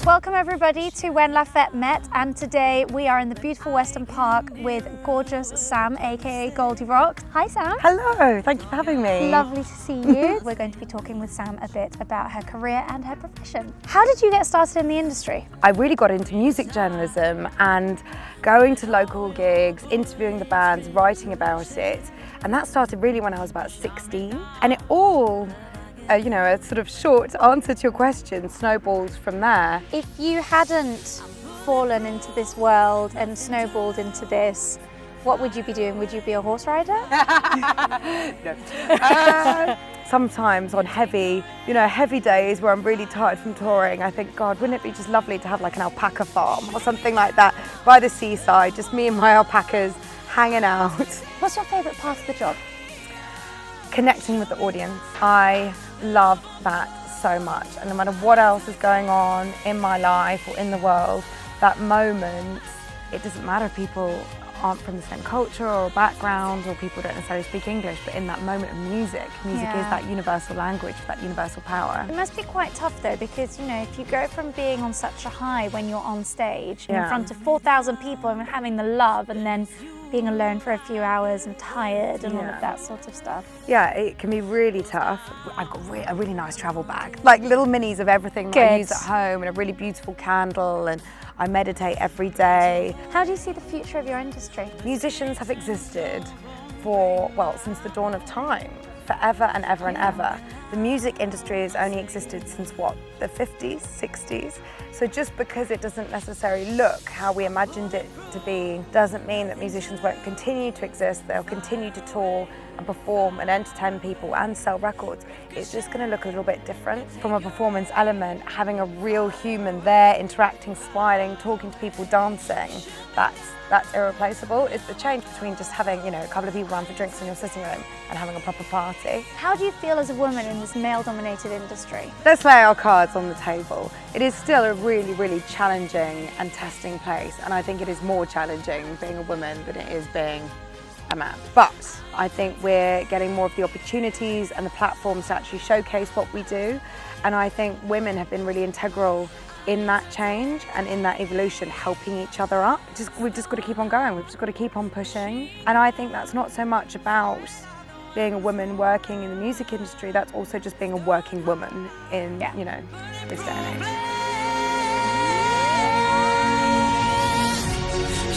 Welcome everybody to When Lafette Met, and today we are in the beautiful Western Park with gorgeous Sam, aka Goldierocks. Hi Sam. Hello, thank you for having me. Lovely to see you. We're going to be talking with Sam a bit about her career and her profession. How did you get started in the industry? I really got into music journalism and going to local gigs, interviewing the bands, writing about it. And that started really when I was about 16. And it all, a sort of short answer to your question, snowballed from there. If you hadn't fallen into this world and snowballed into this, what would you be doing? Would you be a horse rider? No. Sometimes on heavy days where I'm really tired from touring, I think, God, wouldn't it be just lovely to have like an alpaca farm or something like that by the seaside, just me and my alpacas hanging out. What's your favourite part of the job? Connecting with the audience. I love that so much, and no matter what else is going on in my life or in the world, that moment, it doesn't matter if people aren't from the same culture or background or people don't necessarily speak English, but in that moment of music is that universal language, that universal power. It must be quite tough though, because if you go from being on such a high when you're on stage in front of 4,000 people and having the love, and then being alone for a few hours and tired and all of that sort of stuff. Yeah, it can be really tough. I've got a really nice travel bag, like little minis of everything that I use at home, and a really beautiful candle, and I meditate every day. How do you see the future of your industry? Musicians have existed since the dawn of time, forever and ever and ever. The music industry has only existed since the 50s, 60s. So just because it doesn't necessarily look how we imagined it to be, doesn't mean that musicians won't continue to exist. They'll continue to tour and perform and entertain people and sell records. It's just going to look a little bit different. From a performance element, having a real human there, interacting, smiling, talking to people, dancing, that's irreplaceable. It's the change between just having, a couple of people around for drinks in your sitting room and having a proper party. How do you feel as a woman in this male-dominated industry? Let's lay our cards on the table. It is still a really, really challenging and testing place, and I think it is more challenging being a woman than it is being a man. But I think we're getting more of the opportunities and the platforms to actually showcase what we do, and I think women have been really integral in that change and in that evolution, helping each other up. We've just got to keep on going, we've just got to keep on pushing. And I think that's not so much about being a woman working in the music industry, that's also just being a working woman in this day and age.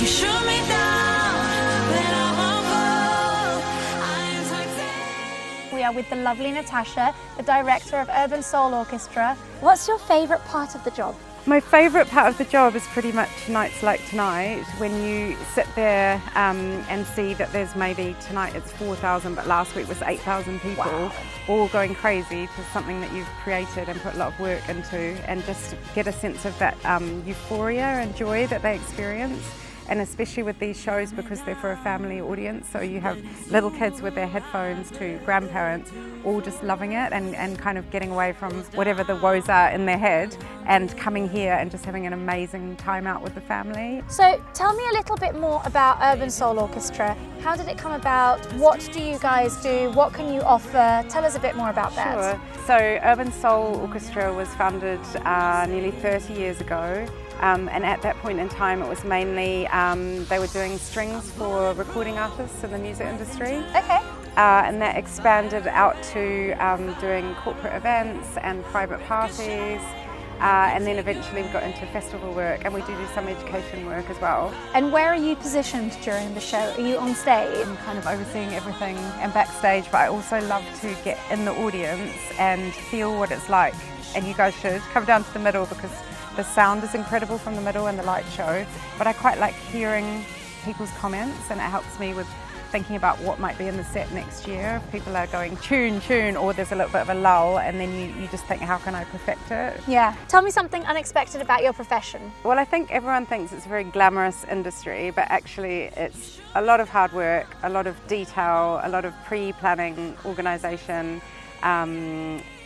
You shoot me down, then I won't fall. We are with the lovely Natasha, the director of Urban Soul Orchestra. What's your favourite part of the job? My favourite part of the job is pretty much nights like tonight, when you sit there and see that there's maybe tonight it's 4,000, but last week was 8,000 people, all going crazy to something that you've created and put a lot of work into, and just get a sense of that euphoria and joy that they experience. And especially with these shows, because they're for a family audience, so you have little kids with their headphones to grandparents, all just loving it and kind of getting away from whatever the woes are in their head and coming here and just having an amazing time out with the family. So tell me a little bit more about Urban Soul Orchestra. How did it come about? What do you guys do? What can you offer? Tell us a bit more about that. Sure. So Urban Soul Orchestra was founded nearly 30 years ago. And at that point in time, it was mainly, they were doing strings for recording artists in the music industry. Okay. And that expanded out to doing corporate events and private parties. And then eventually we got into festival work, and we do some education work as well. And where are you positioned during the show? Are you on stage? I'm kind of overseeing everything and backstage, but I also love to get in the audience and feel what it's like. And you guys should come down to the middle, because the sound is incredible from the middle and the light show, but I quite like hearing people's comments, and it helps me with thinking about what might be in the set next year. If people are going tune, tune, or there's a little bit of a lull, and then you just think, how can I perfect it? Yeah. Tell me something unexpected about your profession. Well, I think everyone thinks it's a very glamorous industry, but actually it's a lot of hard work, a lot of detail, a lot of pre-planning, organisation.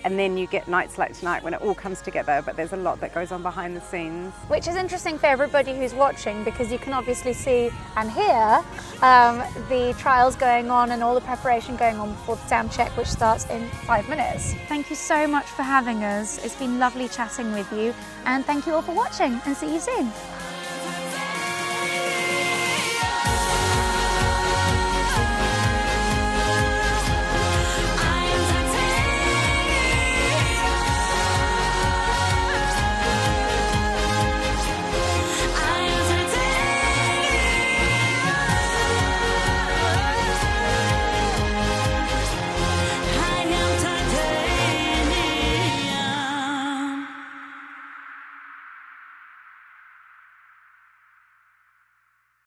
and then you get nights like tonight when it all comes together, but there's a lot that goes on behind the scenes. Which is interesting for everybody who's watching, because you can obviously see and hear the trials going on and all the preparation going on before the sound check, which starts in 5 minutes. Thank you so much for having us. It's been lovely chatting with you, and thank you all for watching, and see you soon.